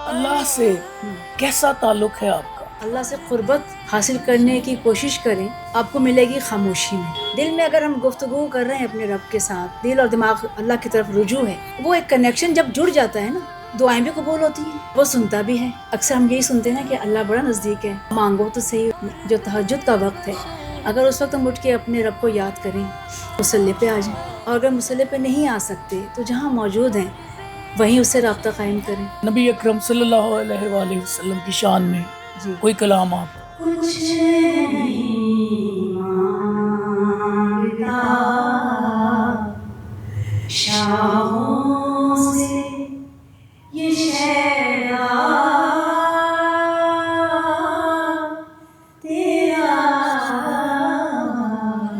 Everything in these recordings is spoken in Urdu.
اللہ سے کیسا تعلق ہے آپ کا؟ اللہ سے قربت حاصل کرنے کی کوشش کریں، آپ کو ملے گی خاموشی میں۔ دل میں اگر ہم گفتگو کر رہے ہیں اپنے رب کے ساتھ، دل اور دماغ اللہ کی طرف رجوع ہے، وہ ایک کنیکشن جب جڑ جاتا ہے نا، دعائیں بھی قبول ہوتی ہیں، وہ سنتا بھی ہے۔ اکثر ہم یہی سنتے ہیں نا کہ اللہ بڑا نزدیک ہے، مانگو تو صحیح۔ جو تہجد کا وقت ہے، اگر اس وقت ہم اٹھ کے اپنے رب کو یاد کریں، مصلی پہ آ جائیں، اور اگر مصلی پہ نہیں آ سکتے تو جہاں موجود ہیں وہیں اس سے رابطہ قائم کریں۔ نبی اکرم صلی اللہ علیہ وآلہ وسلم کی شان میں جی کوئی کلام آپ؟ کچھ نہیں مانگتا شاہوں سے یہ شہدا تیرا۔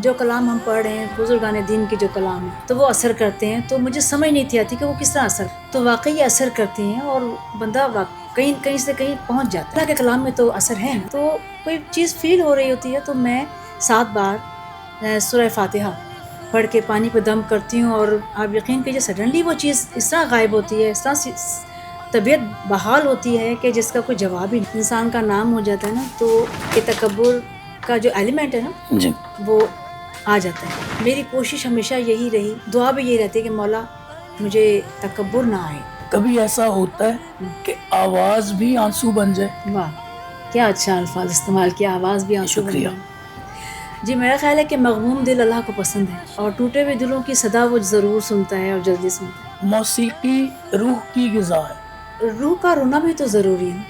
جو کلام ہم پڑھ رہے ہیں بزرگان دین کے جو کلام ہیں تو وہ اثر کرتے ہیں، تو مجھے سمجھ نہیں تھی آتی کہ وہ کس طرح اثر، تو واقعی اثر کرتے ہیں اور بندہ کہیں سے کہیں پہنچ جاتا ہے۔ اللہ کے کلام میں تو اثر ہے نا، تو کوئی چیز فیل ہو رہی ہوتی ہے تو میں 7 بار سورہ فاتحہ پڑھ کے پانی پہ دم کرتی ہوں، اور آپ یقین کیجیے سڈنلی وہ چیز اس طرح غائب ہوتی ہے، اس طرح طبیعت بحال ہوتی ہے کہ جس کا کوئی جواب ہی نہیں۔ انسان کا نام ہو جاتا ہے نا تو یہ تکبر کا جو ایلیمنٹ ہے نا جی وہ آ جاتا ہے۔ میری کوشش ہمیشہ یہی رہی، دعا بھی یہی رہتی ہے کہ مولا مجھے تکبر نہ آئے۔ کبھی ایسا ہوتا ہے کہ آواز بھی آنسو بن جائے؟ واہ کیا اچھا الفاظ استعمال کیا، آواز بھی آنسو بن شکریہ۔ جائے۔ جی میرا خیال ہے کہ مغموم دل اللہ کو پسند ہے، اور ٹوٹے ہوئے دلوں کی صدا وہ ضرور سنتا ہے اور جلدی سنتا موسیقی روح کی غذا ہے، ہے۔ روح کا رونا بھی تو ضروری ہے۔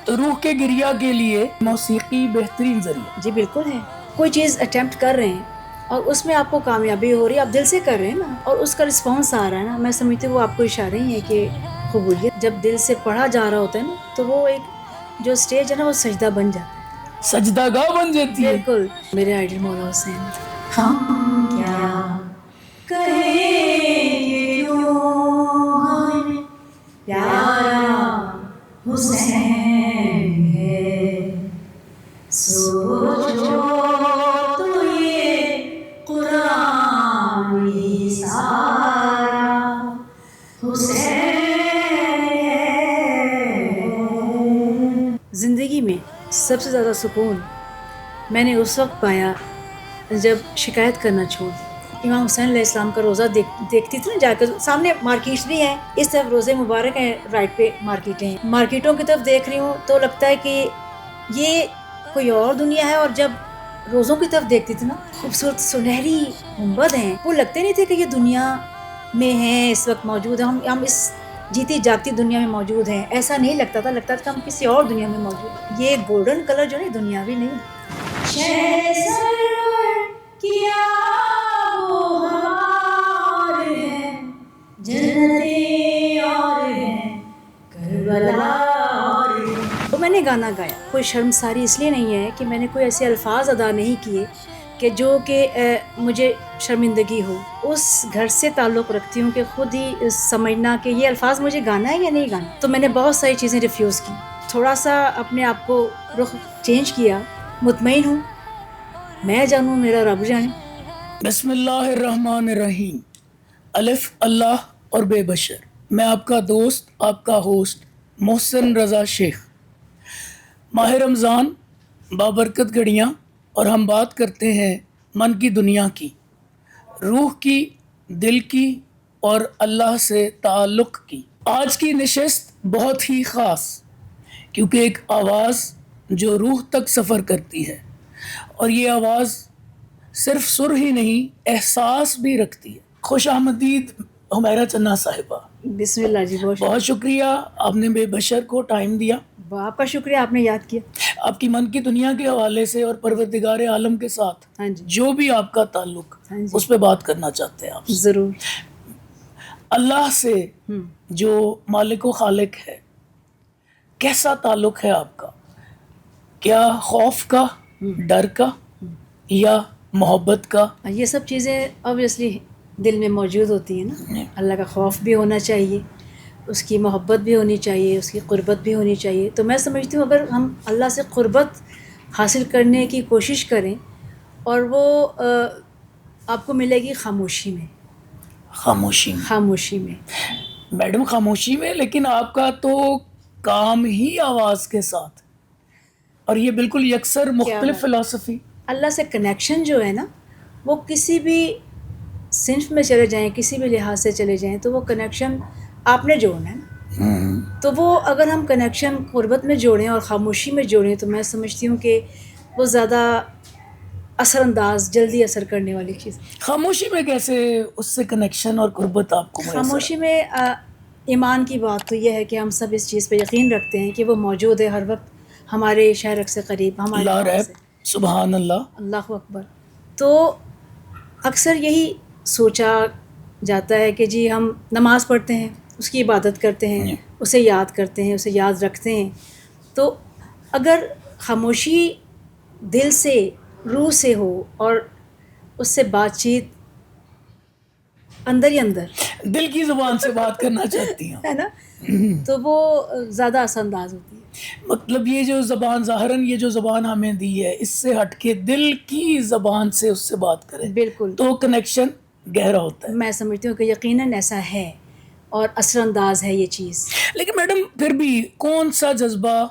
تو روح کے گریا کے لیے موسیقی بہترین ذریعہ۔ جی بالکل ہے، کوئی چیز اٹیمپٹ کر رہے ہیں اور اس میں آپ کو کامیابی ہو رہی ہے، آپ دل سے کر رہے ہیں نا، اور اس کا رسپانس آ رہا ہے نا، میں سمجھتی ہوں وہ آپ کو اشارہ ہی ہے کہ قبولیت۔ جب دل سے پڑھا جا رہا ہوتا ہے نا تو وہ ایک جو سٹیج ہے نا وہ سجدہ بن جاتا ہے، سجدہ گاہ بن جاتی ہے۔ بالکل۔ میرے آئیڈل مولا حسین، ہم کیا کہیں کہ کیوں ہمیں پیارا حسین ہے، سوچو تو یہ قرآن ہی سارا حسین ہے۔ زندگی میں سب سے زیادہ سکون میں نے اس وقت پایا جب شکایت کرنا چھوڑ دی۔ امام حسین علیہ السلام کا روزہ دیکھتی تھی نا جا کر، سامنے مارکیٹس بھی ہیں، اس طرف روزے مبارک ہیں، رائٹ پہ مارکیٹیں ہیں، مارکیٹوں کی طرف دیکھ رہی ہوں تو لگتا ہے کہ یہ کوئی اور دنیا ہے، اور جب روزوں کی طرف دیکھتی تھی نا خوبصورت سنہری گنبد ہیں، وہ لگتے نہیں تھے کہ یہ دنیا میں ہیں، اس وقت موجود ہیں، ہم اس جیتی جاگتی دنیا میں موجود ہیں، ایسا نہیں لگتا تھا، لگتا تھا کہ ہم کسی اور دنیا میں موجود ہیں۔ یہ گولڈن کلر جو نہیں دنیاوی نہیں، شہ سرور کیا وہ ہمار ہے، جنتیں اور ہیں کربلا اور ہیں۔ تو میں نے گانا گایا، کوئی شرمساری اس لیے نہیں ہے کہ میں نے کوئی ایسے الفاظ ادا نہیں کیے کہ جو کہ مجھے شرمندگی ہو، اس گھر سے تعلق رکھتی ہوں کہ خود ہی سمجھنا کہ یہ الفاظ مجھے گانا ہے یا نہیں گانا، تو میں نے بہت ساری چیزیں ریفیوز کی، تھوڑا سا اپنے آپ کو رخ چینج کیا، مطمئن ہوں میں جانوں میرا رب جانے۔ بسم اللہ الرحمن الرحیم، الف اللہ اور بے بشر۔ میں آپ کا دوست، آپ کا ہوسٹ محسن رضا شیخ۔ ماہ رمضان بابرکت گھڑیاں، اور ہم بات کرتے ہیں من کی دنیا کی، روح کی، دل کی اور اللہ سے تعلق کی۔ آج کی نشست بہت ہی خاص، کیونکہ ایک آواز جو روح تک سفر کرتی ہے، اور یہ آواز صرف سر ہی نہیں احساس بھی رکھتی ہے۔ خوش آمدید حمیرہ چنہ صاحبہ۔ بسم اللہ جی، بہت شکریہ آپ نے بے بشر کو ٹائم دیا۔ آپ کا شکریہ، آپ نے یاد کیا۔ آپ کی من کی دنیا کے حوالے سے اور پروردگار عالم کے ساتھ ہاں جی جو بھی آپ کا تعلق ہاں جی اس پہ بات کرنا چاہتے ہیں آپ سے۔ ضرور۔ اللہ سے جو مالک و خالق ہے، کیسا تعلق ہے آپ کا؟ کیا خوف کا، ڈر کا، یا محبت کا؟ یہ سب چیزیں obviously دل میں موجود ہوتی ہیں نا، اللہ کا خوف بھی ہونا چاہیے، اس کی محبت بھی ہونی چاہیے، اس کی قربت بھی ہونی چاہیے۔ تو میں سمجھتی ہوں اگر ہم اللہ سے قربت حاصل کرنے کی کوشش کریں، اور وہ آپ کو ملے گی خاموشی میں۔ خاموشی میں؟ خاموشی میں میڈم خاموشی میں، لیکن آپ کا تو کام ہی آواز کے ساتھ، اور یہ بالکل یکسر مختلف بات؟ فلسفی. اللہ سے کنیکشن جو ہے نا، وہ کسی بھی صنف میں چلے جائیں، کسی بھی لحاظ سے چلے جائیں، تو وہ کنیکشن آپ نے جوڑنا ہے نا. تو وہ اگر ہم کنیکشن قربت میں جوڑیں اور خاموشی میں جوڑیں تو میں سمجھتی ہوں کہ وہ زیادہ اثر انداز، جلدی اثر کرنے والی چیز. خاموشی میں کیسے اس سے کنیکشن اور قربت آپ کو میسر؟ خاموشی میں ایمان کی بات تو یہ ہے کہ ہم سب اس چیز پہ یقین رکھتے ہیں کہ وہ موجود ہے ہر وقت ہمارے شہرک سے قریب، ہمارے لا پاس ریب، ہے. سبحان اللہ. اللہ اکبر. تو اکثر یہی سوچا جاتا ہے کہ جی ہم نماز پڑھتے ہیں، اس کی عبادت کرتے ہیں، اسے یاد کرتے ہیں، اسے یاد رکھتے ہیں. تو اگر خاموشی دل سے، روح سے ہو اور اس سے بات چیت اندر ہی اندر، دل کی زبان سے بات کرنا چاہتی ہوں، ہے نا، تو وہ زیادہ اثر انداز ہوتی ہے. مطلب یہ جو زبان، ظاہراً یہ جو زبان ہمیں دی ہے، اس سے ہٹ کے دل کی زبان سے اس سے بات کرے بالکل. تو کنیکشن گہرا ہوتا ہے. میں سمجھتی ہوں کہ یقیناً ایسا ہے اور اثر انداز ہے یہ چیز. لیکن میڈم پھر بھی کون سا جذبہ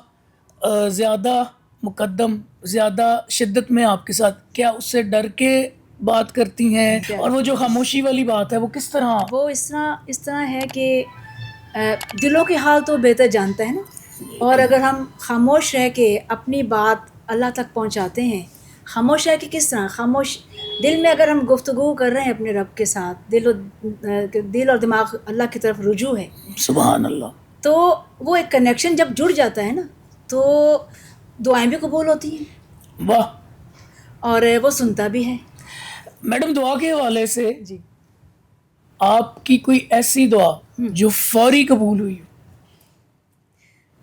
زیادہ مقدم، زیادہ شدت میں آپ کے ساتھ؟ کیا اس سے ڈر کے بات کرتی ہیں؟ اور وہ جو خاموشی والی بات ہے وہ کس طرح؟ وہ اس طرح ہے کہ دلوں کے حال تو بہتر جانتا ہے نا، اور اگر ہم خاموش رہ کے اپنی بات اللہ تک پہنچاتے ہیں، خاموش رہ کے کس طرح، خاموش دل میں اگر ہم گفتگو کر رہے ہیں اپنے رب کے ساتھ، دل اور دماغ اللہ کی طرف رجوع ہے، سبحان اللہ. تو وہ ایک کنیکشن جب جڑ جاتا ہے نا تو دعائیں بھی قبول ہوتی ہیں. واہ. اور وہ سنتا بھی ہے. میڈم دعا کے حوالے سے جی. آپ کی کوئی ایسی دعا جو فوری قبول ہوئی؟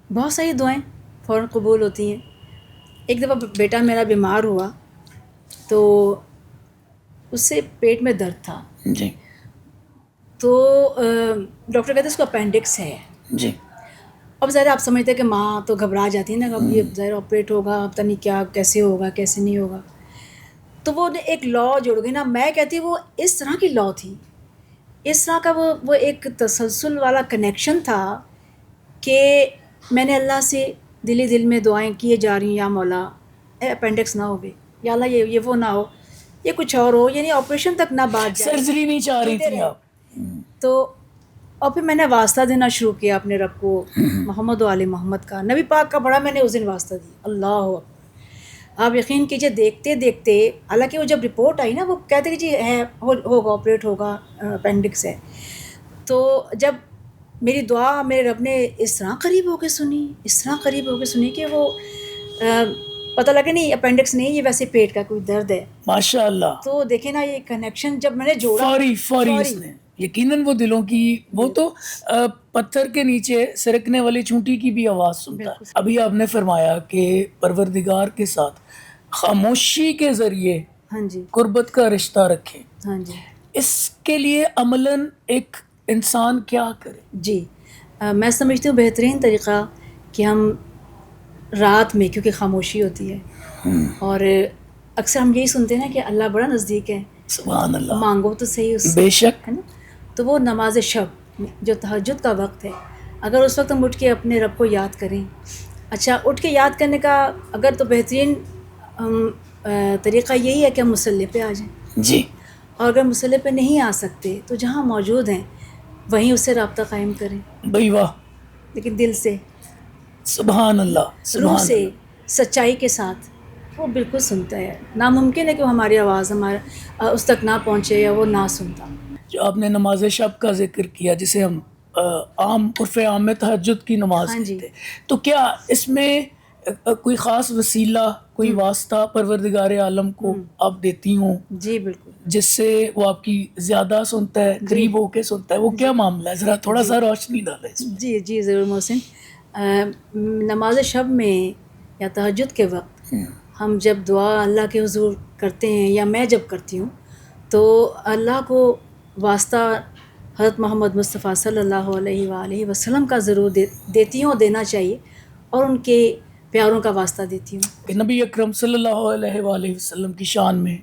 بہت ساری دعائیں فوراً قبول ہوتی ہیں. ایک دفعہ بیٹا میرا بیمار ہوا تو اس سے پیٹ میں درد تھا. جی. تو ڈاکٹر کہتے اس کو اپینڈکس ہے. جی. اب ظاہر آپ سمجھتے ہیں کہ ماں تو گھبرا جاتی ہے نا، اب یہ ظاہر آپریٹ ہوگا، پتہ نہیں کیا کیسے ہوگا کیسے نہیں ہوگا. تو وہ ایک لا جڑ گئی نا، میں کہتی وہ اس طرح کی لا تھی، اس طرح کا وہ ایک تسلسل والا کنیکشن تھا کہ میں نے اللہ سے دل میں دعائیں کیے جا رہی ہیں، یا مولا اپینڈکس نہ ہو، یا اللہ یہ وہ نہ ہو، یہ کچھ اور ہو، یعنی آپریشن تک نہ بات جائے، سرجری نہیں چاہ رہی تھی آپ. تو اور پھر میں نے واسطہ دینا شروع کیا اپنے رب کو، محمد و آل محمد کا، نبی پاک کا بڑا میں نے اس دن واسطہ دیا. اللہ اکبر. آپ یقین کیجئے دیکھتے دیکھتے، حالانکہ وہ جب رپورٹ آئی نا، وہ کہتے کہ جی ہے ہوگا آپریٹ ہوگا، اپینڈکس ہے. تو جب میری دعا میرے رب نے اس طرح قریب ہو کے سنی، اس طرح قریب ہو کے سنی کہ وہ پتہ لگے نہیں اپینڈکس نہیں، یہ ویسے پیٹ کا کوئی درد ہے. ماشاء اللہ. تو دیکھیں نا یہ کنیکشن جب میں نے جوڑا فوری اس نے یقیناً وہ دلوں کی، وہ تو پتھر کے نیچے سرکنے والی چونٹی کی بھی آواز سنتا ہے. ابھی آپ نے فرمایا کہ پروردگار کے ساتھ خاموشی کے ذریعے ہاں جی قربت کا رشتہ رکھیں. ہاں جی. اس کے لیے عملاً ایک انسان کیا کرے؟ جی میں سمجھتی ہوں بہترین طریقہ کہ ہم رات میں، کیونکہ خاموشی ہوتی ہے اور اکثر ہم یہی سنتے ہیں نا کہ اللہ بڑا نزدیک ہے، سبحان اللہ، مانگو تو صحیح اس سے، بے شک، ہے نا. تو وہ نماز شب جو تہجد کا وقت ہے، اگر اس وقت ہم اٹھ کے اپنے رب کو یاد کریں. اچھا اٹھ کے یاد کرنے کا اگر تو بہترین طریقہ یہی ہے کہ ہم مصلی پہ آ جائیں. جی. اور اگر مصلی پہ نہیں آ سکتے تو جہاں موجود ہیں وہیں اس سے رابطہ قائم کریں. بھائی واہ. لیکن دل سے، سبحان اللہ، روح سے، سچائی کے ساتھ. وہ بالکل سنتا ہے. ناممکن ہے کہ وہ ہماری آواز ہمارا اس تک نہ پہنچے یا وہ نہ سنتا. جو آپ نے نماز شب کا ذکر کیا، جسے ہم عام عرف عام میں تہجد کی نماز کہتے ہیں، تو کیا اس میں کوئی خاص وسیلہ، کوئی واسطہ پروردگار عالم کو آپ دیتی ہوں؟ جی بالکل. جس سے وہ آپ کی زیادہ سنتا ہے، قریب ہو کے سنتا ہے، وہ کیا معاملہ ہے؟ ذرا تھوڑا سا روشنی ڈالیں اس میں. جی ضرور محسن. نماز شب میں یا تہجد کے وقت ہم جب دعا اللہ کے حضور کرتے ہیں، یا میں جب کرتی ہوں، تو اللہ کو واسطہ حضرت محمد مصطفیٰ صلی اللہ علیہ وآلہ وسلم کا ضرور دیتی ہوں، دینا چاہیے، اور ان کے پیاروں کا واسطہ دیتی ہوں. کہ نبی اکرم صلی اللہ علیہ وآلہ وسلم کی شان میں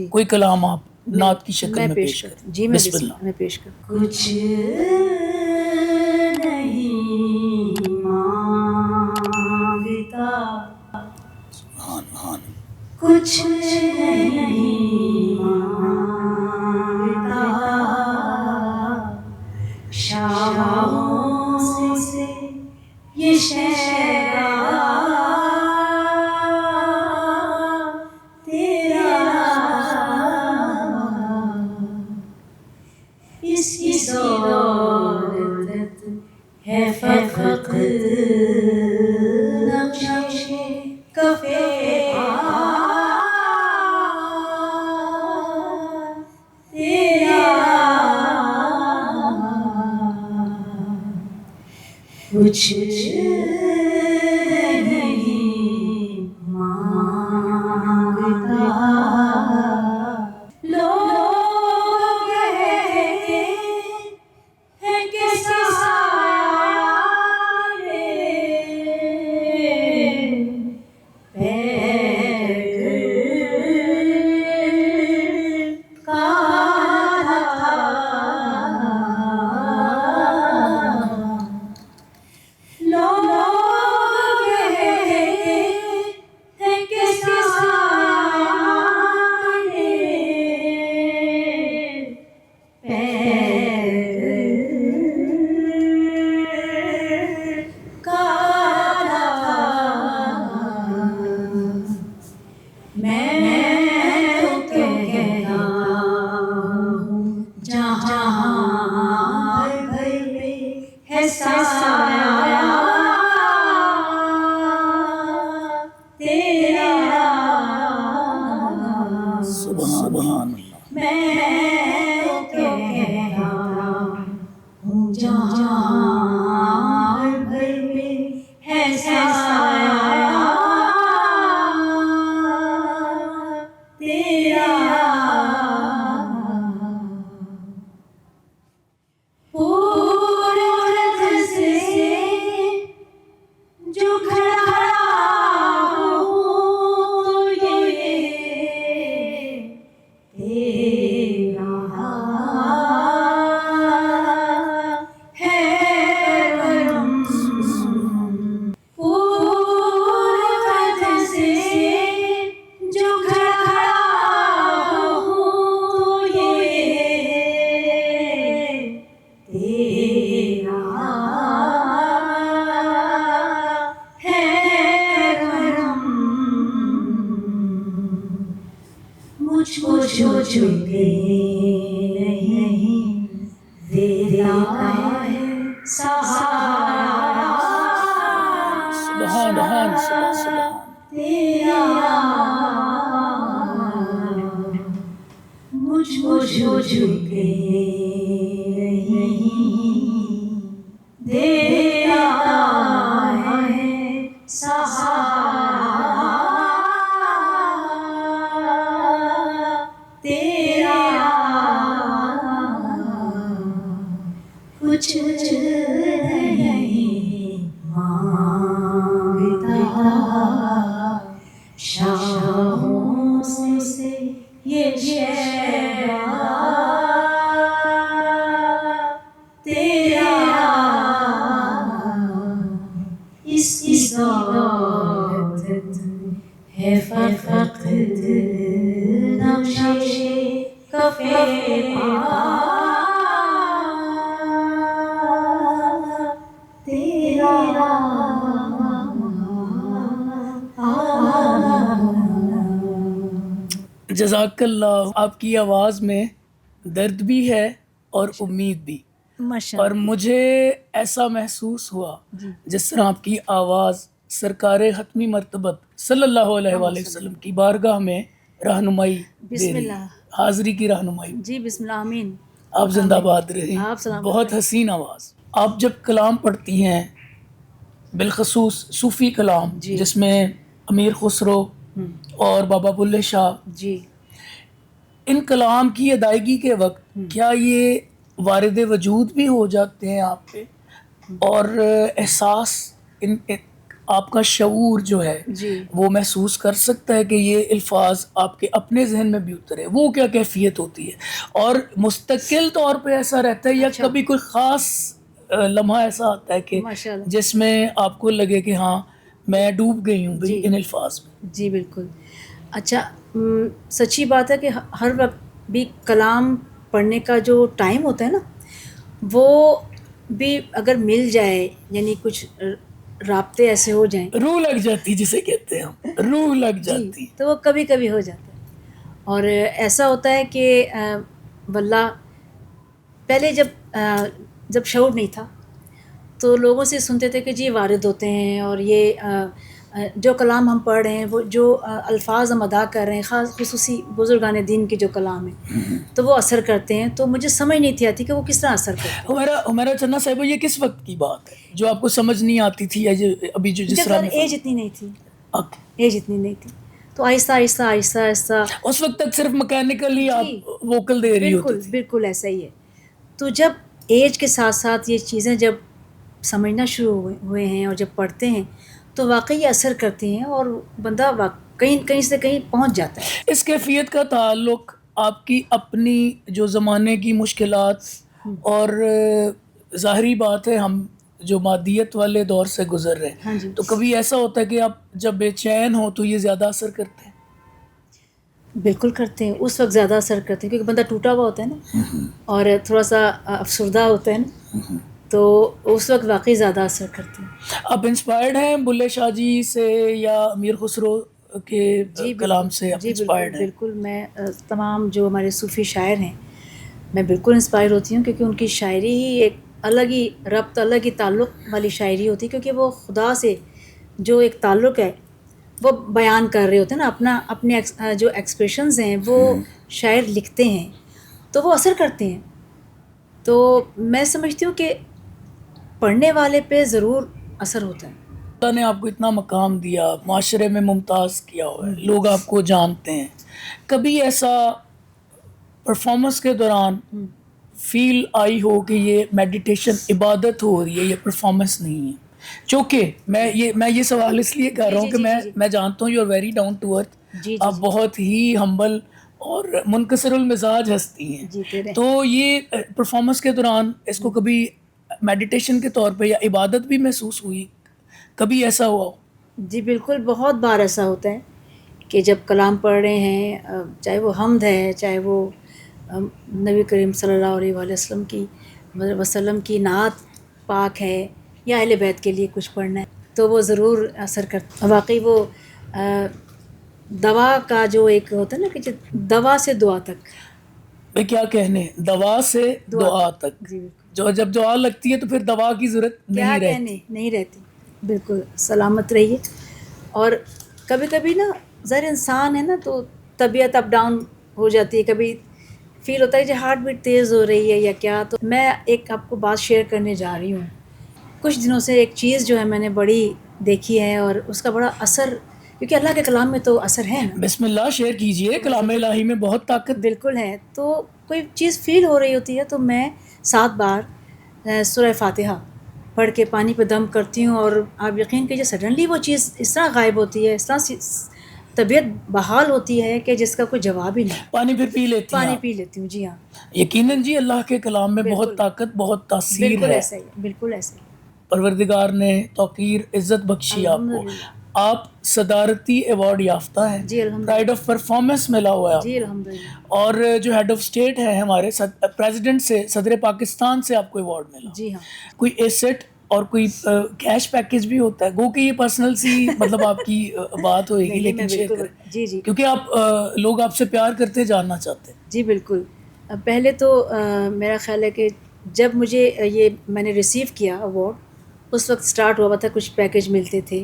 کوئی کلام آپ نعت کی شکل میں پیش کریں. جی بسم اللہ. میں پیش کروں. کچھ نہیں کچھ نہیں مانگتا شاہوں سے یہ شہر تیرا اس کی دولت ہے فقط نقش کفے کچھ نہیں مانگتا لوگ کہتے ہیں کہ سارے پیر کا سبحان اللہ. میں تو کہتا ہوں جہاں بھر میں ہے سایہ تیرا پورت سے جو کھڑا ہوں یہ تیرا ہے کرم پورت سے جو کھڑا ہوں یہ تیرا ہے کرم مجھ کو چھوڑے نہیں دیتا ہے سہارا سبحان سبحان. تیرا مجھ کو چھوڑے نہیں دیتا ہے سہارا تیرا کچھ نہیں مانگتا شاہوں سے یہ شہر تیرا اس کی دولت ہے فقط نقش کفے تیرا جزاک اللہ. آپ کی آواز میں درد بھی ہے اور امید بھی، اور مجھے ایسا محسوس ہوا جس طرح آپ کی آواز سرکار حتمی مرتبت صلی اللہ علیہ وآلہ وسلم کی بارگاہ میں رہنمائی دے رہی ہے، حاضری کی رہنمائی. جی بسم اللہ آمین. آپ زندہ باد رہیں. آپ سلامت بہت حسین آواز. آپ جب کلام پڑھتی ہیں بالخصوص صوفی کلام جی. جس میں امیر خسرو اور بابا بلے شاہ، جی ان کلام کی ادائیگی کے وقت کیا یہ وارد وجود بھی ہو جاتے ہیں آپ پہ، اور احساس آپ کا شعور جو ہے جی وہ محسوس کر سکتا ہے کہ یہ الفاظ آپ کے اپنے ذہن میں بھی اترے؟ وہ کیا کیفیت ہوتی ہے؟ اور مستقل طور پہ ایسا رہتا ہے یا کبھی کوئی خاص لمحہ ایسا آتا ہے کہ ماشاء اللہ. جس میں آپ کو لگے کہ ہاں میں ڈوب گئی ہوں جی. ان الفاظ میں؟ جی بالکل. اچھا سچی بات ہے کہ ہر وقت بھی کلام پڑھنے کا جو ٹائم ہوتا ہے نا وہ بھی اگر مل جائے، یعنی کچھ رابطے ایسے ہو جائیں، روح لگ جاتی جسے کہتے ہیں ہم، روح لگ جی، جاتی. تو وہ کبھی کبھی ہو جاتا ہے. اور ایسا ہوتا ہے کہ واللہ پہلے جب شعور نہیں تھا تو لوگوں سے سنتے تھے کہ جی وارد ہوتے ہیں، اور یہ جو کلام ہم پڑھ رہے ہیں، وہ جو الفاظ ہم ادا کر رہے ہیں، خصوصی بزرگان دین کے جو کلام ہیں تو وہ اثر کرتے ہیں. تو مجھے سمجھ نہیں تھی آتی کہ وہ کس طرح اثر کرتے ہیں. ہمارا چنا صاحبہ، یہ کس وقت کی بات ہے جو آپ کو سمجھ نہیں آتی تھی، یا ابھی جو جس جب طرح زیادہ ایج اتنی نہیں تھی، Okay. ایج اتنی نہیں تھی، تو آہستہ آہستہ آہستہ آہستہ اس وقت تک صرف مکینیکلی جی آپ ووکل دے رہی ہوتی بالکل تھی. بالکل ایسا ہی ہے. تو جب ایج کے ساتھ ساتھ یہ چیزیں جب سمجھنا شروع ہوئے ہیں اور جب پڑھتے ہیں تو واقعی یہ اثر کرتی ہیں، اور بندہ کہیں سے کہیں پہنچ جاتا ہے. اس کیفیت کا تعلق آپ کی اپنی جو زمانے کی مشکلات، اور ظاہری بات ہے ہم جو مادیت والے دور سے گزر رہے ہاں ہیں، جی تو کبھی ایسا ہوتا ہے کہ آپ جب بے چین ہو تو یہ زیادہ اثر کرتے ہیں؟ بالکل کرتے ہیں، اس وقت زیادہ اثر کرتے ہیں کیونکہ بندہ ٹوٹا ہوا ہوتا ہے نا، اور تھوڑا سا افسردہ ہوتا ہے نا، تو اس وقت واقعی زیادہ اثر کرتے ہیں. آپ انسپائرڈ ہیں بلے شاہ جی سے یا امیر خسرو کے جی کلام بالکل، سے آپ جی بالکل انسپائرڈ ہیں؟ بالکل. میں تمام جو ہمارے صوفی شاعر ہیں میں بالکل انسپائر ہوتی ہوں، کیونکہ ان کی شاعری ہی ایک الگ ہی ربط، الگ ہی تعلق والی شاعری ہوتی ہے، کیونکہ وہ خدا سے جو ایک تعلق ہے وہ بیان کر رہے ہوتے ہیں نا، اپنے جو ایکسپریشنز ہیں وہ شاعر لکھتے ہیں تو وہ اثر کرتے ہیں. تو میں سمجھتی ہوں کہ پڑھنے والے پہ ضرور اثر ہوتا ہے. اللہ نے آپ کو اتنا مقام دیا، معاشرے میں ممتاز کیا ہوا ہے، لوگ آپ کو جانتے ہیں. کبھی ایسا پرفارمنس کے دوران فیل آئی ہو کہ یہ میڈیٹیشن عبادت ہو رہی ہے، یہ پرفارمنس نہیں ہے؟ چونکہ میں یہ سوال اس لیے کر رہا ہوں جی کہ جی جی جی میں جانتا ہوں you are very down to earth, جی جی آپ جی بہت ہی ہمبل اور منکسر المزاج ہستی ہیں. جیتے رہے. تو یہ پرفارمنس کے دوران اس کو کبھی میڈیٹیشن کے طور پہ یا عبادت بھی محسوس ہوئی؟ کبھی ایسا ہوا ہو؟ جی بالکل، بہت بار ایسا ہوتا ہے کہ جب کلام پڑھ رہے ہیں، چاہے وہ حمد ہے، چاہے وہ نبی کریم صلی اللہ علیہ وآلہ وسلم کی نعت پاک ہے، یا اہل بیت کے لیے کچھ پڑھنا ہے، تو وہ ضرور اثر کرتا. واقعی وہ دوا کا جو ایک ہوتا ہے نا کہ دوا سے دعا تک، میں کیا کہنے، دوا سے دعا تک. جی بالکل، جب دعا لگتی ہے تو پھر دوا کی ضرورت کیا نہیں کہنے رہتی. نہیں رہتی. بالکل سلامت رہیے. اور کبھی کبھی نا ظاہر انسان ہے نا تو طبیعت اپ ڈاؤن ہو جاتی ہے، کبھی فیل ہوتا ہے کہ ہارٹ بیٹ تیز ہو رہی ہے یا کیا. تو میں ایک آپ کو بات شیئر کرنے جا رہی ہوں. کچھ دنوں سے ایک چیز جو ہے میں نے بڑی دیکھی ہے، اور اس کا بڑا اثر، کیونکہ اللہ کے کلام میں تو اثر ہے نا. بسم اللہ شیئر کیجئے، کلام الہی میں بہت طاقت. بالکل ہے. تو کوئی چیز فیل ہو رہی ہوتی ہے تو میں 7 بار سورہ فاتحہ پڑھ کے پانی پہ دم کرتی ہوں، اور آپ یقین کیجیے سڈنلی وہ چیز اس طرح غائب ہوتی ہے، اس طرح طبیعت بحال ہوتی ہے کہ جس کا کوئی جواب ہی نہیں. پانی پھر پی لیتی ہیں پانی آپ؟ پی لیتی ہوں، جی ہاں. یقیناً جی، اللہ کے کلام میں بہت بالکل طاقت، بہت تاثیر بالکل ہے. ایسا ہی ہے، بالکل ایسا ہی. پروردگار نے توقیر عزت بخشی آپ کو. الحمدللہ. آپ صدارتی ایوارڈ یافتہ ہیں، جی الحمدللہ. پرائڈ آف پرفارمنس ملا ہوا ہے آپ جی کو. الحمدللہ. اور جو ہیڈ آف اسٹیٹ ہے ہمارے پریزیڈنٹ سے، صدر پاکستان سے آپ کو ایوارڈ ملا. جی ہاں. کوئی ایسٹ اور کوئی کیش پیکیج بھی ہوتا ہے؟ گو کہ یہ پرسنل سی مطلب آپ کی بات ہوئے گی، نہیں لیکن میں شیئر بالکل کریں جی جی کیونکہ آپ لوگ آپ سے پیار کرتے، جاننا چاہتے ہیں. جی بالکل. پہلے تو میرا خیال ہے کہ جب مجھے یہ میں نے ریسیو کیا ایوارڈ، اس وقت سٹارٹ ہوا تھا، کچھ پیکیج ملتے تھے،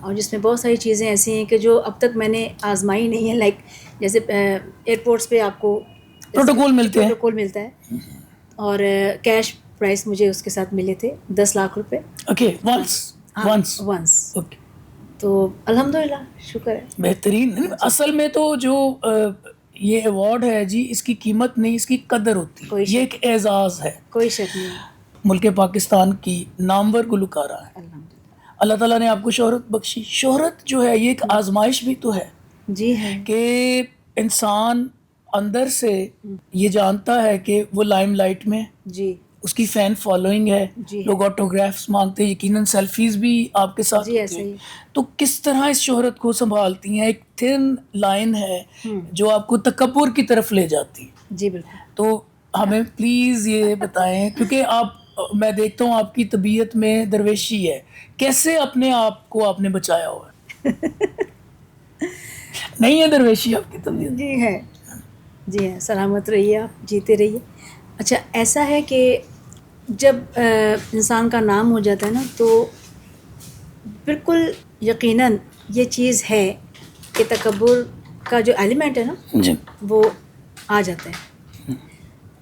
اور جس میں بہت ساری چیزیں ایسی ہیں کہ جو اب تک میں نے آزمائی نہیں ہیں. لائک جیسے ایئرپورٹس پہ آپ کو پروٹوکول ملتے ہیں. پروٹوکول ملتا ہے، اور کیش پرائز مجھے اس کے ساتھ ملے تھے 10 لاکھ روپے. Okay, once. ونس. اوکے، تو الحمدللہ شکر ہے. بہترین. اصل میں تو جو یہ ایوارڈ ہے جی، اس کی قیمت نہیں، اس کی قدر ہوتی ہے. کوئی یہ شک ایک اعزاز ہے. کوئی شک نہیں. ملک پاکستان کی نامور گلوکارہ ہے. الحمدللہ. اللہ تعالیٰ نے آپ کو شہرت بخشی. شہرت جو ہے یہ ایک آزمائش بھی تو ہے جی ہے. کہ انسان اندر سے یہ جانتا ہے کہ وہ لائم لائٹ میں، جی اس کی فین فالوئنگ ہے, جی. لوگ آٹوگرافس مانگتے ہیں, یقیناً سیلفیز بھی آپ کے ساتھ جی ہوتی ایسے ہیں. ہی. تو کس طرح اس شہرت کو سنبھالتی ہیں؟ ایک تھن لائن ہے جو آپ کو تکبر کی طرف لے جاتی ہے. جی بالکل. تو ہمیں پلیز یہ بتائیں, کیونکہ میں دیکھتا ہوں آپ کی طبیعت میں درویشی ہے, کیسے اپنے آپ کو آپ نے بچایا ہوا ہے؟ نہیں ہے درویشی آپ کی طبیعت؟ جی ہے, جی ہے. سلامت رہیے, آپ جیتے رہیے. اچھا ایسا ہے کہ جب انسان کا نام ہو جاتا ہے نا تو بالکل یقیناً یہ چیز ہے کہ تکبر کا جو ایلیمنٹ ہے نا جی وہ آ جاتا ہے.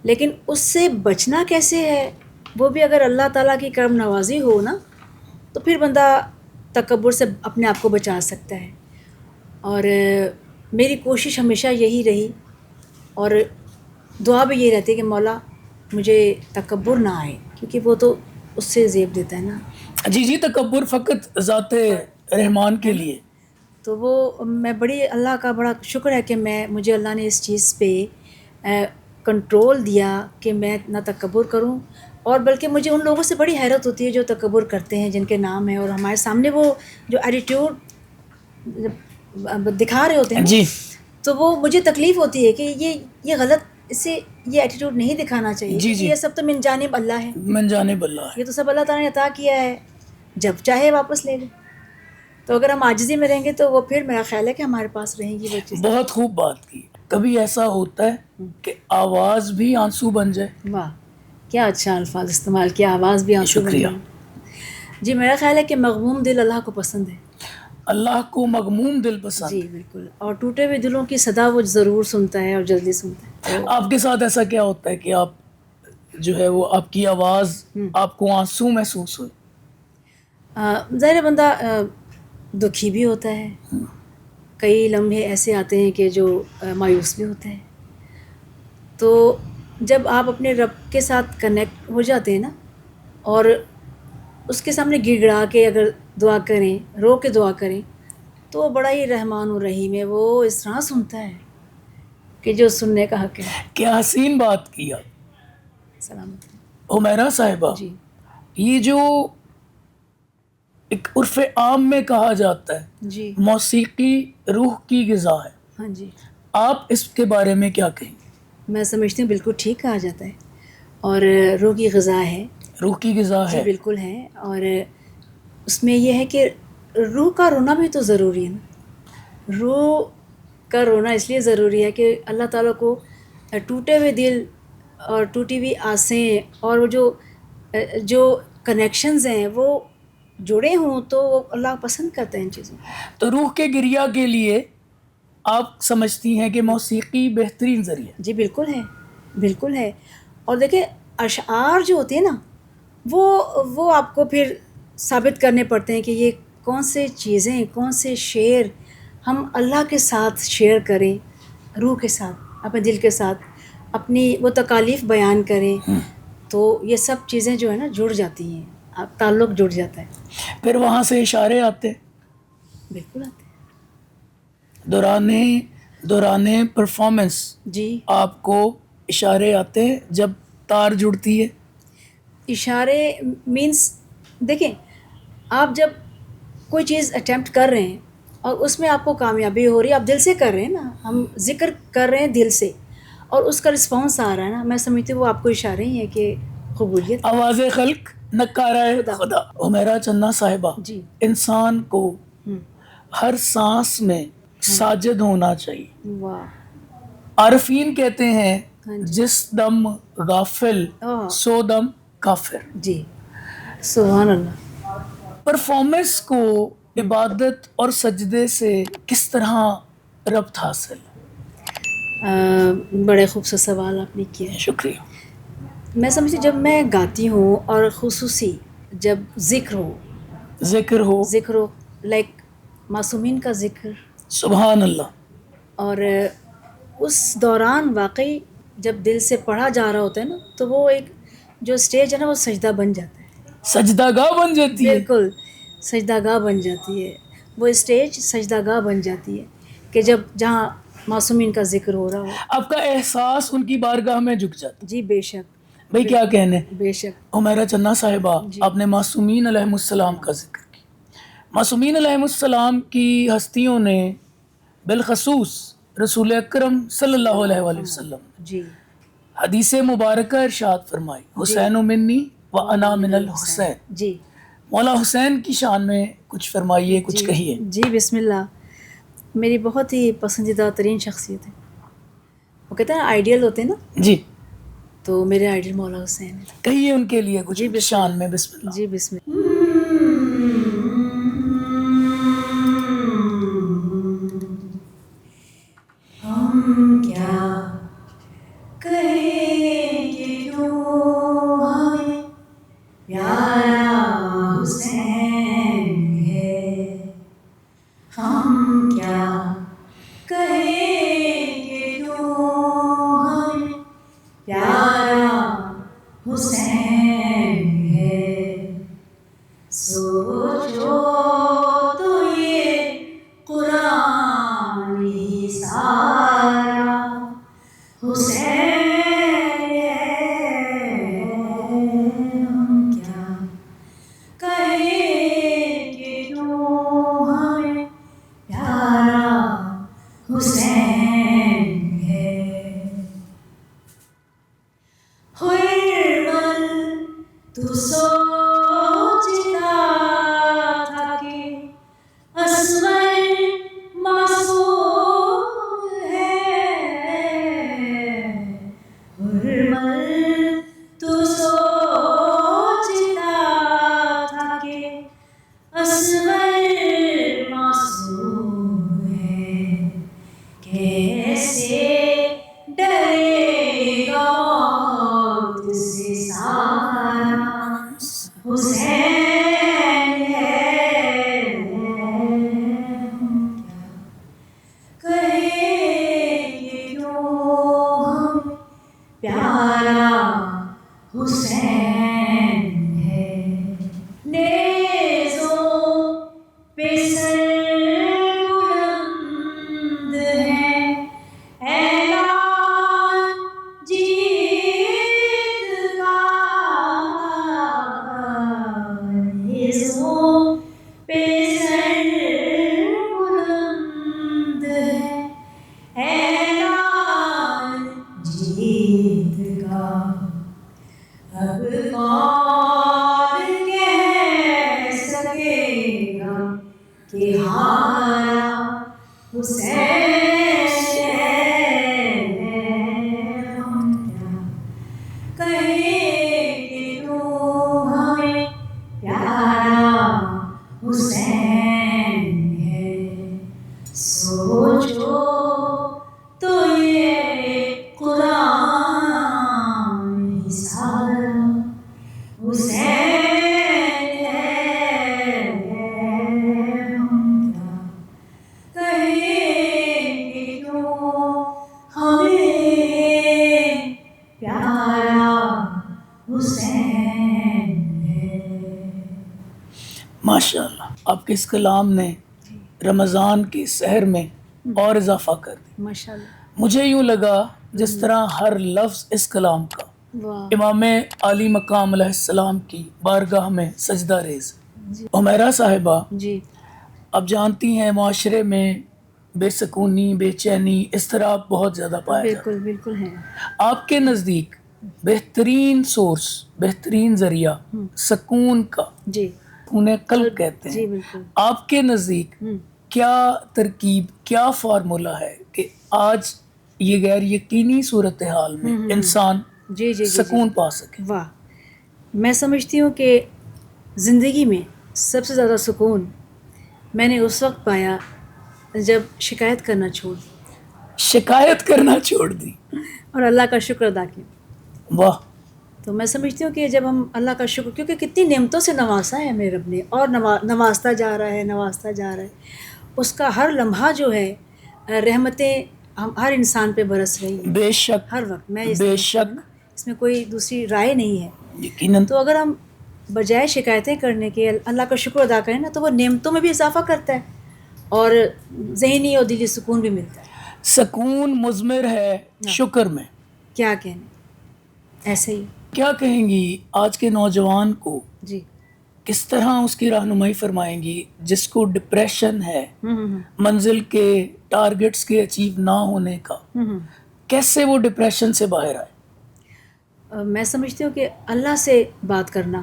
لیکن اس سے بچنا کیسے ہے, وہ بھی اگر اللہ تعالیٰ کی کرم نوازی ہو نا تو پھر بندہ تکبر سے اپنے آپ کو بچا سکتا ہے. اور میری کوشش ہمیشہ یہی رہی اور دعا بھی یہ رہتی ہے کہ مولا مجھے تکبر نہ آئے, کیونکہ وہ تو اس سے زیب دیتا ہے نا. جی جی, تکبر فقط ذات رحمان کے لیے. تو وہ میں بڑی اللہ کا بڑا شکر ہے کہ مجھے اللہ نے اس چیز پہ کنٹرول دیا کہ میں نہ تکبر کروں, اور بلکہ مجھے ان لوگوں سے بڑی حیرت ہوتی ہے جو تکبر کرتے ہیں, جن کے نام ہیں اور ہمارے سامنے وہ جو ایٹیٹیوڈ دکھا رہے ہوتے ہیں نا, جی تو وہ مجھے تکلیف ہوتی ہے کہ یہ غلط, اس سے یہ ایٹیٹیوڈ نہیں دکھانا چاہیے, جی کیونکہ جی, یہ سب تو من جانب اللہ ہے, من جانب اللہ ہے. یہ تو سب اللہ تعالیٰ نے عطا کیا ہے, جب چاہے واپس لے لے. تو اگر ہم عاجزی میں رہیں گے تو وہ پھر میرا خیال ہے کہ ہمارے پاس رہیں گی وہ چیز. بہت خوب بات کی. کبھی ایسا ہوتا ہے کہ آواز بھی آنسو بن جائے؟ واہ کیا اچھا الفاظ استعمال کیا, آواز بھی آنسو بن شکریہ. جائے. جی میرا خیال ہے کہ مغموم دل اللہ کو پسند ہے. اللہ کو مغموم دل پسند. جی بالکل, اور ٹوٹے ہوئے دلوں کی صدا وہ ضرور سنتا ہے اور جلدی سنتا ہے. آپ کے ساتھ ایسا کیا ہوتا ہے کہ آپ جو ہے وہ آپ کی آواز آپ کو آنسو محسوس ہوئے؟ ظاہر بندہ دکھی بھی ہوتا ہے, کئی لمحے ایسے آتے ہیں کہ جو مایوس بھی ہوتے ہیں. تو جب آپ اپنے رب کے ساتھ کنیکٹ ہو جاتے ہیں نا اور اس کے سامنے گڑ گڑا کے اگر دعا کریں, رو کے دعا کریں, تو وہ بڑا ہی رحمان و رحیم ہے, وہ اس طرح سنتا ہے کہ جو سننے کا حق ہے. کیا حسین بات کیا سلامت. حمیرہ صاحبہ. جی یہ جو ایک عرف عام میں کہا جاتا ہے جی موسیقی روح کی غذا ہے, ہاں جی, آپ اس کے بارے میں کیا کہیں؟ میں سمجھتی ہوں بالکل ٹھیک کہا جاتا ہے, اور روح کی غذا ہے. روح کی غذا جی ہے. بالکل ہے, اور اس میں یہ ہے کہ روح کا رونا بھی تو ضروری ہے نا. روح کا رونا اس لیے ضروری ہے کہ اللہ تعالیٰ کو ٹوٹے ہوئے دل اور ٹوٹی ہوئی آسیں اور وہ جو کنیکشنز ہیں وہ جڑے ہوں تو وہ اللہ پسند کرتے ہیں ان چیزوں. تو روح کے گریا کے لیے آپ سمجھتی ہیں کہ موسیقی بہترین ذریعہ؟ جی بالکل ہے, بالکل ہے. اور دیکھیں اشعار جو ہوتے ہیں نا وہ آپ کو پھر ثابت کرنے پڑتے ہیں کہ یہ کون سے چیزیں, کون سے شعر ہم اللہ کے ساتھ شیئر کریں, روح کے ساتھ, اپنے دل کے ساتھ اپنی وہ تکالیف بیان کریں, تو یہ سب چیزیں جو ہے نا جڑ جاتی ہیں, آپ تعلق جڑ جاتا ہے. پھر وہاں سے اشارے آتے بالکل آتے ہیں. دوران پرفارمنس جی آپ کو اشارے آتے ہیں جب تار جڑتی ہے؟ اشارے مینس دیکھیں, آپ جب کوئی چیز اٹیمپٹ کر رہے ہیں اور اس میں آپ کو کامیابی ہو رہی ہے, آپ دل سے کر رہے ہیں نا, ہم ذکر کر رہے ہیں دل سے, اور اس کا رسپانس آ رہا ہے نا, میں سمجھتی ہوں وہ آپ کو اشارے ہی ہیں کہ قبولیت. آواز خلق نکارہ خدا. حمیرہ چنہ صاحبہ, جی انسان کو ہر سانس میں ساجد ہونا چاہیے. واہ. عارفین کہتے ہیں ہاں جی. جس دم غافل سو دم کافر. جی سبحان اللہ. پرفارمنس کو عبادت اور سجدے سے کس طرح ربط حاصل؟ بڑے خوبصورت سوال آپ نے کیا. شکریہ. میں سمجھتی جب میں گاتی ہوں اور خصوصی جب ذکر ہو لائک معصومین کا ذکر, سبحان اللہ, اور اس دوران واقعی جب دل سے پڑھا جا رہا ہوتا ہے نا تو وہ ایک جو اسٹیج ہے نا وہ سجدہ بن جاتا ہے. سجدہ گاہ بن جاتی ہے. بالکل سجدہ گاہ بن جاتی ہے, وہ اسٹیج سجدہ گاہ بن جاتی ہے کہ جہاں معصومین کا ذکر ہو رہا ہو. آپ کا احساس ان کی بارگاہ میں جھک جاتا. جی بے شک. بھئی کیا کہنے. بے شک. عمیرہ چنہ صاحبہ آپ نے معصومین علیہم السلام کا ذکر کیا. معصومین علیہم السلام کی ہستیوں نے بالخصوص رسول اکرم صلی اللہ علیہ وآلہ وسلم جی حدیث مبارکہ ارشاد فرمائی حسین منی و انا من الحسین. جی مولا حسین کی شان میں کچھ فرمائیے, کچھ کہیے. جی بسم اللہ. میری بہت ہی پسندیدہ ترین شخصیت ہے. وہ کہتے ہیں آئیڈیل ہوتے ہیں نا, جی تو میرے آئیڈیل مولا حسین ہے. کہیے ان کے لیے کچھ شان میں. بسم اللہ. جی بسم اللہ. ہم کیا کہیں کہ تو ہمیں پیارا حسین ہے. ہم کیا کہیں کہ تو ہمیں پیارا حسین ہے. سوچو تو یہ قرآن ہی سارا حسین ہے. ہم کیا کہیں کہ تو ہمیں پیارا حسین ہے. ہر تو سوچتا تھا کہ اصغر معصوم ہے. ہر تو سوچتا تھا کہ اصغر معصوم ہے. کیسے ڈرے گا موت سے سارا حسین ہے. ہم کیا کہیں کہ تو ہمیں پیارا حسین ہے. نیزوں پہ سر بلند ہے اعلان جیت کا. نیزوں پہ سر بلند ہے اعلان جیت کا. اب کون کہہ سکے گا کہ ہارا حسین ہے. ہم کیا کہیں کہ تو ہمیں پیارا حسین ہے. سوچو تو یہ قرآن ہی سارا حسین ہے. ہم کیا کہیں کہ تو ہمیں پیارا حسین ہے. ماشاء اللہ آپ کے اس کلام نے رمضان کے سحر میں اور اضافہ کر دی. ماشاء اللہ. مجھے یوں لگا جس طرح ہر لفظ اس کلام کا واہ. امام علی مقام علیہ السلام کی بارگاہ میں سجدہ ریز. جی عمیرہ صاحبہ جی اب جانتی ہیں معاشرے میں بے سکونی بے چینی اضطراب بہت زیادہ پایا جاتا ہے. بالکل بالکل ہے. آپ کے نزدیک بہترین سورس بہترین ذریعہ سکون کا جی انہیں قلب کہتے جی ہیں, بالکل. آپ کے نزدیک کیا ترکیب کیا فارمولہ ہے کہ آج یہ غیر یقینی صورتحال میں انسان جی جی سکون پا سکے؟ واہ. میں سمجھتی ہوں کہ زندگی میں سب سے زیادہ سکون میں نے اس وقت پایا جب شکایت کرنا چھوڑ دی شکایت کرنا چھوڑ دی اور اللہ کا شکر ادا کیا. واہ. تو میں سمجھتی ہوں کہ جب ہم اللہ کا شکر, کیونکہ کتنی نعمتوں سے نوازا ہے میرے رب نے, اور نوازتا جا رہا ہے, اس کا ہر لمحہ جو ہے رحمتیں ہم ہر انسان پہ برس رہی ہیں بے شک ہر وقت. میں بے شک اس میں کوئی دوسری رائے نہیں ہے. یقیناً. تو اگر ہم بجائے شکایتیں کرنے کے اللہ کا شکر ادا کریں نا, تو وہ نعمتوں میں بھی اضافہ کرتا ہے اور ذہنی اور دلی سکون بھی ملتا ہے. سکون مضمر ہے شکر میں. کیا کہنے, ایسے ہی کیا کہیں گی آج کے نوجوان کو، جی کس طرح اس کی رہنمائی فرمائیں گی جس کو ڈپریشن ہے منزل کے ٹارگٹس کے اچیو نہ ہونے کا، کیسے وہ ڈپریشن سے باہر آئے؟ میں سمجھتی ہوں کہ اللہ سے بات کرنا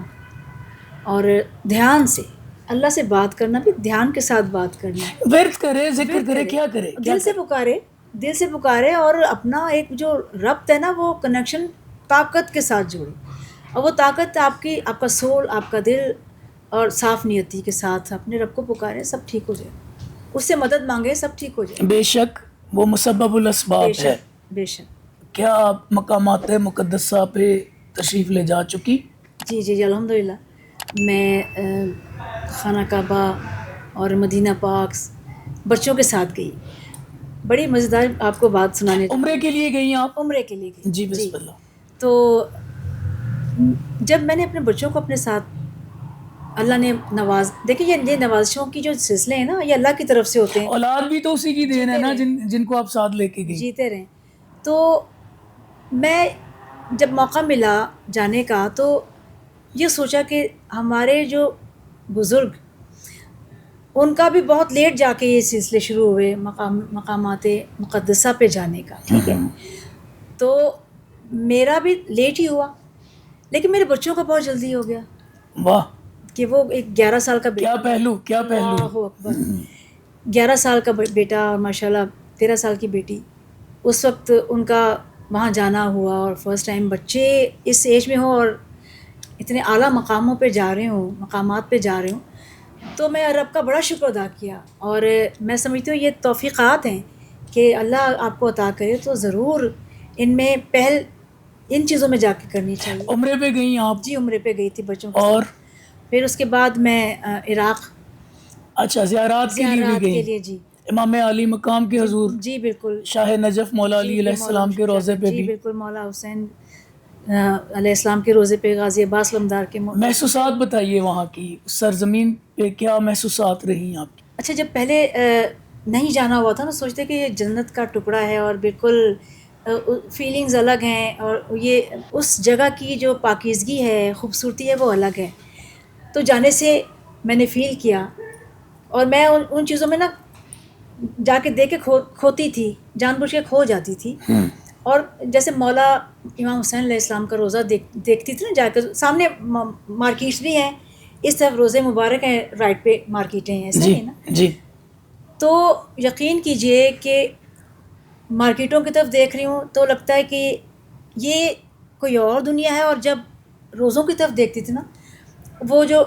اور دھیان سے، اللہ سے بات کرنا بھی دھیان کے ساتھ بات کرنا، ورد کرے، ذکر کرے، کیا کرے، دل سے پکارے، دل سے پکارے، اور اپنا ایک جو ربط ہے نا وہ کنیکشن طاقت کے ساتھ جوڑے، اور وہ طاقت آپ کا سول، آپ کا دل اور صاف نیتی کے ساتھ اپنے رب کو پکارے، سب ٹھیک ہو جائے، اس سے مدد مانگے، سب ٹھیک ہو جائے۔ بے شک وہ مسبب الاسباب بے ہے۔ شک بے شک۔ کیا آپ مقامات مقدسہ پہ تشریف لے جا چکی؟ جی الحمدللہ، میں خانہ کعبہ اور مدینہ پاک بچوں کے ساتھ گئی۔ بڑی مزیدار آپ کو بات سنانے، عمرے کے لیے گئی آپ؟ عمرے کے لیے گئی جی بسم اللہ۔ تو جب میں نے اپنے بچوں کو اپنے ساتھ، اللہ نے دیکھیں یہ نوازشوں کی جو سلسلے ہیں نا، یہ اللہ کی طرف سے ہوتے ہیں، اولاد بھی تو اسی کی دین ہے نا جن کو آپ ساتھ لے کے گئی۔ جیتے رہیں۔ تو میں جب موقع ملا جانے کا تو یہ سوچا کہ ہمارے جو بزرگ، ان کا بھی بہت لیٹ جا کے یہ سلسلے شروع ہوئے مقامات مقدسہ پہ جانے کا، ٹھیک ہے، تو میرا بھی لیٹ ہی ہوا، لیکن میرے بچوں کا بہت جلدی ہو گیا۔ واہ، کہ وہ ایک 11 سال کا بیٹا، کیا پہلو، اللہ اکبر، 11 سال کا بیٹا اور ماشاءاللہ 13 سال کی بیٹی، اس وقت ان کا وہاں جانا ہوا، اور فرسٹ ٹائم بچے اس ایج میں ہوں اور اتنے اعلیٰ مقاموں پہ جا رہے ہوں، مقامات پہ جا رہے ہوں، تو میں رب کا بڑا شکر ادا کیا، اور میں سمجھتی ہوں یہ توفیقات ہیں کہ اللہ آپ کو عطا کرے تو ضرور ان میں پہل ان چیزوں میں جا کے کرنی چاہیے۔ عمرے پہ گئی آپ؟ جی عمرے پہ گئی تھی بچوں کے اور ساتھ، پھر اس کے بعد میں عراق، اچھا، زیارات کے لیے بھی گئی؟ جی امام علی مقام کے حضور، جی بالکل، شاہ نجف مولا علی علیہ السلام کے روضے پہ جی بھی؟ بالکل، مولا حسین علیہ السلام کے روضے پہ، غازی عباس لمدار کے محسوسات بتائیے وہاں کی، سرزمین پہ کیا محسوسات رہی آپ کی؟ اچھا، جب پہلے نہیں جانا ہوا تھا نا، سوچتے کہ یہ جنت کا ٹکڑا ہے اور بالکل فیلنگز الگ ہیں، اور یہ اس جگہ کی جو پاکیزگی ہے، خوبصورتی ہے، وہ الگ ہے۔ تو جانے سے میں نے فیل کیا، اور میں ان چیزوں میں نا جا کے دیکھ کے کھوتی تھی، جان بوجھ کے کھو جاتی تھی، اور جیسے مولا امام حسین علیہ السلام کا روضہ دیکھتی تھی نا جا کے، سامنے مارکیٹس بھی ہیں، اس طرف روضے مبارک ہیں، رائٹ پہ مارکیٹیں ہیں، ایسا ہی نا جی۔ تو یقین کیجئے کہ مارکیٹوں کی طرف دیکھ رہی ہوں تو لگتا ہے کہ یہ کوئی اور دنیا ہے، اور جب روزوں کی طرف دیکھتی تھی نا، وہ جو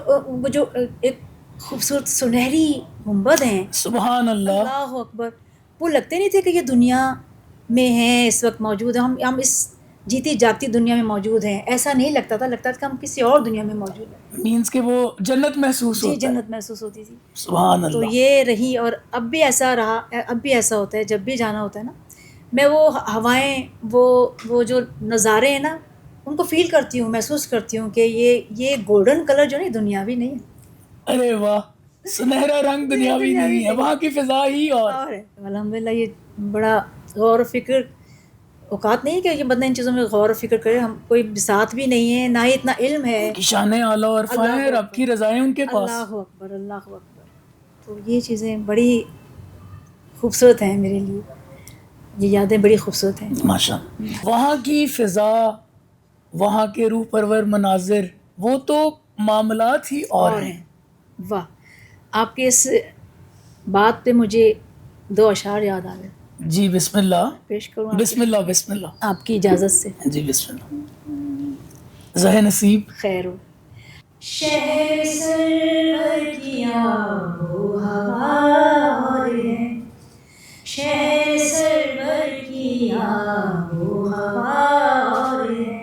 ایک خوبصورت سنہری گنبد ہیں، سبحان اللہ، اللہ اکبر، وہ لگتے نہیں تھے کہ یہ دنیا میں ہیں، اس وقت موجود ہیں، ہم اس جیتی جاگتی دنیا میں موجود ہیں، ایسا نہیں لگتا تھا کہ ہم کسی اور دنیا میں موجود ہیں، مینس کہ وہ جنت محسوس ہوتا ہے۔ جی جنت محسوس ہوتی تھی، سبحان اللہ۔ تو یہ رہی، اور اب بھی ایسا رہا، اب بھی ایسا ہوتا ہے، جب بھی جانا ہوتا ہے نا، میں وہ ہوائیں، وہ جو نظارے ہیں نا، ان کو فیل کرتی ہوں، محسوس کرتی ہوں کہ یہ گولڈن کلر جو نہیں دنیاوی نہیں ہے، ارے واہ، سنہرا رنگ دنیاوی نہیں ہے، وہاں کی فضا ہی اور ہے۔ الحمدللہ یہ بڑا غور و فکر اوقات نہیں کہ یہ بندہ ان چیزوں میں غور و فکر کرے، ہم کوئی بساط بھی نہیں ہے، نہ ہی اتنا علم ہے، کی شان اعلیٰ اور فائر، رب کی رضائیں ان کے پاس۔ اللہ اکبر، اللہ اکبر۔ تو یہ چیزیں بڑی خوبصورت ہیں میرے لیے، یہ یادیں بڑی خوبصورت ہیں ماشاءاللہ۔ وہاں کی فضا، وہاں کے روح پرور مناظر، وہ تو معاملات ہی اور ہیں۔ واہ، آپ کے اس بات پہ مجھے 2 اشعار یاد آ گئے، جی بسم اللہ، پیش کروں بسم اللہ، بسم اللہ، آپ کی اجازت سے؟ جی بسم اللہ، زہ نصیب۔ خیر ہو۔ شہر سرور کی آب و ہوا اور ہے، شہر سرور کی آب و ہوا اور ہے،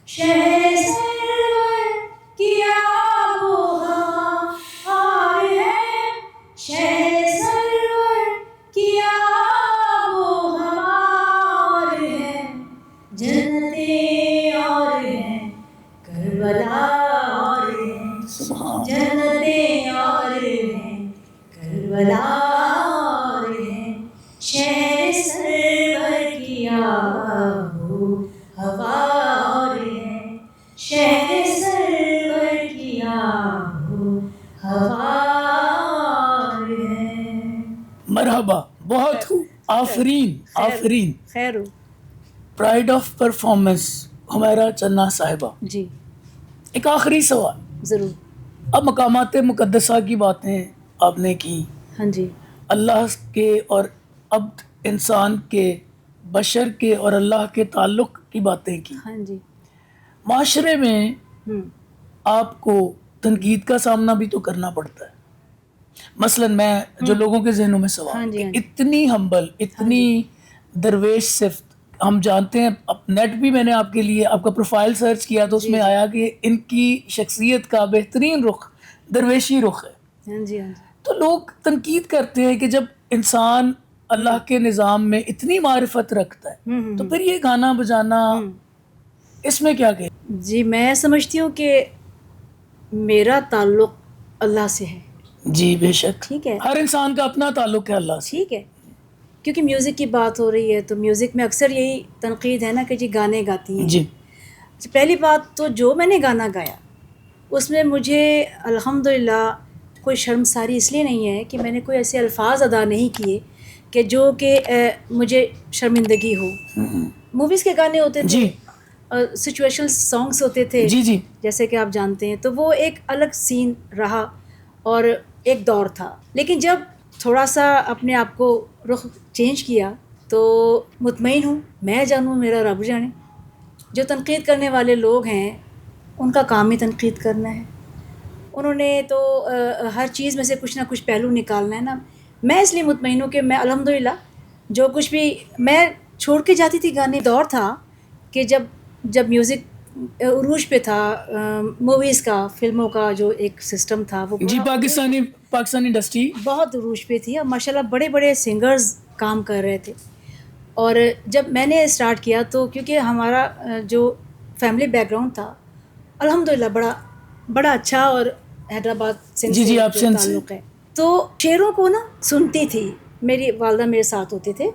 شہر سرور کی آب و ہوا اور ہے، شہر سرور کی آب و ہوا اور ہے، جنتیں اور ہیں، کربلا اور ہیں، جنتیں اور ہیں، کربلا اور ہیں، شہر سرور کی آب و ہوا اور ہیں، مرحبا, بہت خوب, آفرین آفرین. خیر ہو. پرائڈ آف پرفارمنس حمیرہ چننا صاحبہ, جی ایک آخری سوال. ضرور. اب مقامات مقدسہ کی باتیں آپ نے کی, ہاں جی. اللہ کے اور عبد انسان کے, بشر کے اور اللہ کے تعلق کی باتیں کی. ہاں جی. معاشرے میں ہوں. آپ کو تنقید کا سامنا بھی تو کرنا پڑتا ہے. مثلا میں جو لوگوں کے ذہنوں میں سوال ہاں جی، کہ ہاں جی. اتنی ہمبل, اتنی درویش صفت, ہم جانتے ہیں, نیٹ بھی میں نے آپ کے لیے آپ کا پروفائل سرچ کیا تو اس میں آیا کہ ان کی شخصیت کا بہترین رخ درویشی رخ ہے. ہاں جی. ہاں جی. تو لوگ تنقید کرتے ہیں کہ جب انسان اللہ کے نظام میں اتنی معرفت رکھتا ہے تو پھر یہ گانا بجانا, اس میں کیا کہ؟ جی میں سمجھتی ہوں کہ میرا تعلق اللہ سے ہے. جی بے شک, ٹھیک ہے. ہر انسان کا اپنا تعلق ہے اللہ سے. ٹھیک ہے. کیونکہ میوزک کی بات ہو رہی ہے تو میوزک میں اکثر یہی تنقید ہے نا کہ جی گانے گاتی ہیں. جی پہلی بات تو جو میں نے گانا گایا اس میں مجھے الحمدللہ کوئی شرمساری اس لیے نہیں ہے کہ میں نے کوئی ایسے الفاظ ادا نہیں کیے کہ جو کہ مجھے شرمندگی ہو. موویز کے گانے ہوتے تھے, جی سچویشنل سانگس ہوتے تھے, جی جی جیسے کہ آپ جانتے ہیں, تو وہ ایک الگ سین رہا اور ایک دور تھا. لیکن جب تھوڑا سا اپنے آپ کو رخ چینج کیا تو مطمئن ہوں, میں جانوں میرا رب جانے. جو تنقید کرنے والے لوگ ہیں ان کا کام ہی تنقید کرنا ہے. انہوں نے تو ہر چیز میں سے کچھ نہ کچھ پہلو نکالنا ہے نا. میں اس لیے مطمئن ہوں کہ میں الحمدللہ جو کچھ بھی میں چھوڑ کے جاتی تھی گانے. دور تھا کہ جب میوزک عروج پہ تھا, موویز کا, فلموں کا جو ایک سسٹم تھا وہ جی, پاکستانی انڈسٹری بہت عروج پہ تھی اور ماشاءاللہ بڑے بڑے سنگرز کام کر رہے تھے. اور جب میں نے اسٹارٹ کیا تو کیونکہ ہمارا جو فیملی بیک گراؤنڈ تھا الحمدللہ بڑا اچھا, اور حیدرآباد سندھ سے جو تعلق ہے تو شعروں کو نا سنتی تھی. میری والدہ میرے ساتھ ہوتے تھے,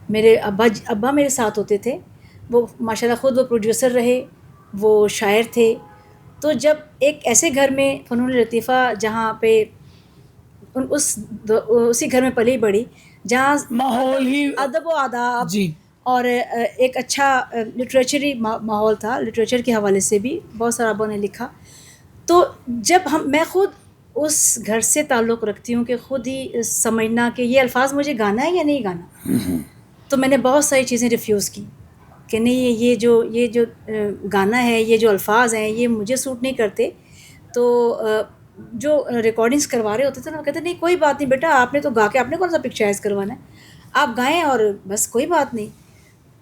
میرے ابا میرے ساتھ ہوتے تھے. وہ ماشاءاللہ خود وہ پروڈیوسر رہے, وہ شاعر تھے. تو جب ایک ایسے گھر میں فنون لطیفہ جہاں پہ اسی گھر میں پلی بڑھی جہاں ماحول ہی ادب و آداب جی اور ایک اچھا لٹریچری ماحول تھا, لٹریچر کے حوالے سے بھی بہت سارا ابوں نے لکھا. تو جب میں خود اس گھر سے تعلق رکھتی ہوں کہ خود ہی سمجھنا کہ یہ الفاظ مجھے گانا ہے یا نہیں گانا, تو میں نے بہت ساری چیزیں ریفیوز کی کہ نہیں یہ جو گانا ہے, یہ جو الفاظ ہیں یہ مجھے سوٹ نہیں کرتے. تو جو ریکارڈنگس کروا رہے ہوتے تھے نا, وہ کہتے نہیں کوئی بات نہیں بیٹا, آپ نے تو گا کے آپ نے کون سا پکچرائز کروانا ہے, آپ گائیں اور بس کوئی بات نہیں.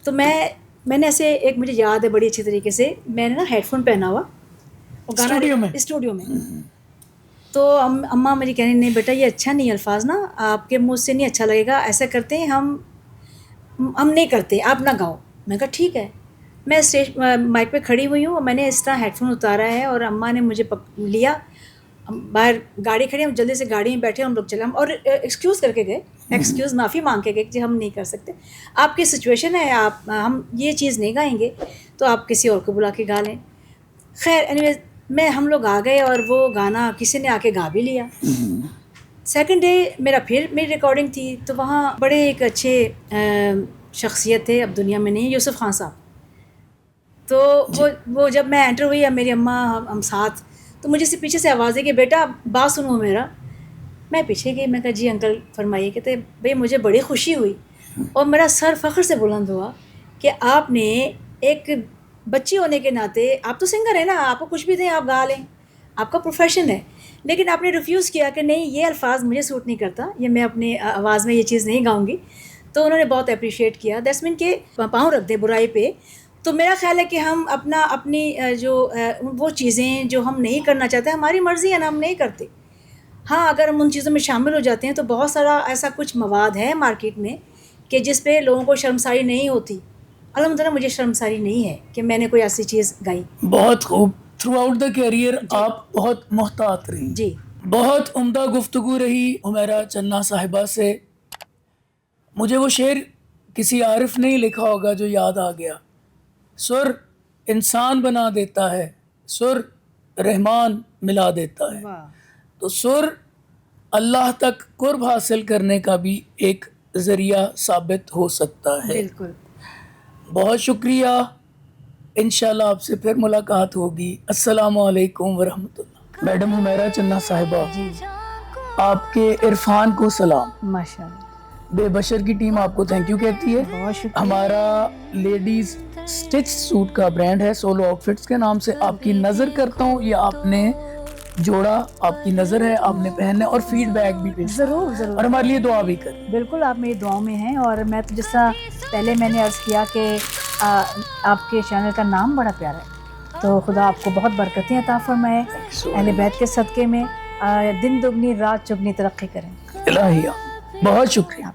تو میں نے ایسے ایک مجھے یاد ہے بڑی اچھی طریقے سے, میں نے نا ہیڈ فون پہنا ہوا اسٹوڈیو میں. تو اماں میری کہنے نہیں بیٹا یہ اچھا نہیں, الفاظ نا آپ کے منہ سے نہیں اچھا لگے گا, ایسا کرتے ہیں ہم نہیں کرتے, آپ نہ گاؤ. میں کہا ٹھیک ہے. میں اسٹیج مائک پہ کھڑی ہوئی ہوں اور میں نے اس طرح ہیڈ فون اتارا ہے اور اماں نے مجھے لیا, باہر گاڑی کھڑی, ہم جلدی سے گاڑی میں بیٹھے, ہم لوگ چلے, اور ایکسکیوز کر کے گئے, ایکسکیوز معافی مانگ کے گئے کہ ہم نہیں کر سکتے, آپ کی سچویشن ہے, ہم یہ چیز نہیں گائیں گے تو آپ کسی اور کو بلا کے گا لیں. خیر اینیویز ہم لوگ آ گئے اور وہ گانا کسی نے آ کے گا بھی لیا. سیکنڈ ڈے میری ریکارڈنگ تھی تو وہاں بڑے ایک اچھے شخصیت تھے, اب دنیا میں نہیں, یوسف خان صاحب. تو وہ جب میں انٹر ہوئی, اب میری اماں ہم ساتھ, تو مجھے سے پیچھے سے آواز ہے کہ بیٹا بات سنو میرا. میں پیچھے گئی, میں کہا جی انکل فرمائیے. کہتے بھئی مجھے بڑی خوشی ہوئی اور میرا سر فخر سے بلند ہوا کہ آپ نے ایک بچی ہونے کے ناطے, آپ تو سنگر ہیں نا, آپ کو کچھ بھی دیں آپ گا لیں, آپ کا پروفیشن ہے, لیکن آپ نے ریفیوز کیا کہ نہیں یہ الفاظ مجھے سوٹ نہیں کرتا, یہ میں اپنے آواز میں یہ چیز نہیں گاؤں گی. تو انہوں نے بہت اپریشیٹ کیا. دیٹس مین کہ پاؤں رکھ دے برائی پہ. تو میرا خیال ہے کہ ہم اپنی جو وہ چیزیں جو ہم نہیں کرنا چاہتے, ہماری مرضی ہے نا, ہم نہیں کرتے. ہاں اگر ہم ان چیزوں میں شامل ہو جاتے ہیں تو بہت سارا ایسا کچھ مواد ہے مارکیٹ میں کہ جس پہ لوگوں کو شرمساری نہیں ہوتی. الحمدللہ مجھے شرمساری نہیں ہے کہ میں نے کوئی ایسی چیز گائی. بہت خوب. تھرو آؤٹ دا کیریئر آپ بہت محتاط رہی. جی بہت عمدہ گفتگو رہی حمیرہ چننا صاحبہ سے. مجھے وہ شعر کسی عارف نے ہی لکھا ہوگا جو یاد آ گیا, سر انسان بنا دیتا ہے, سر رحمان ملا دیتا ہے. تو سر اللہ تک قرب حاصل کرنے کا بھی ایک ذریعہ ثابت ہو سکتا ہے. بالکل. بہت شکریہ. انشاءاللہ آپ سے پھر ملاقات ہوگی. السلام علیکم ورحمۃ اللہ. میڈم حمیرہ چنہ صاحبہ، جی آپ کے عرفان کو سلام. ماشاء اللہ. بے بشر کی ٹیم آپ کو تھینک یو کہتی ہے. بہت شکریہ. ہمارا لیڈیز سٹچ سوٹ کا برانڈ ہے سولو آؤٹ فٹس کے نام سے. آپ کی نظر کرتا ہوں، یہ آپ نے جوڑا، آپ کی نظر ہے، آپ نے پہننا ہے، اور فیڈ بیک بھی بھیج ضرور ضرور. اور ہمارے لیے دعا بھی کریں. بالکل آپ میری دعاؤں میں ہیں. اور میں تو جس طرح پہلے میں نے عرض کیا کہ آپ کے چینل کا نام بڑا پیارا ہے، تو خدا آپ کو بہت برکتیں عطا فرمائے. اہل بیت کے صدقے میں دن دگنی رات چگنی ترقی کریں. الہیہ بہت شکریہ.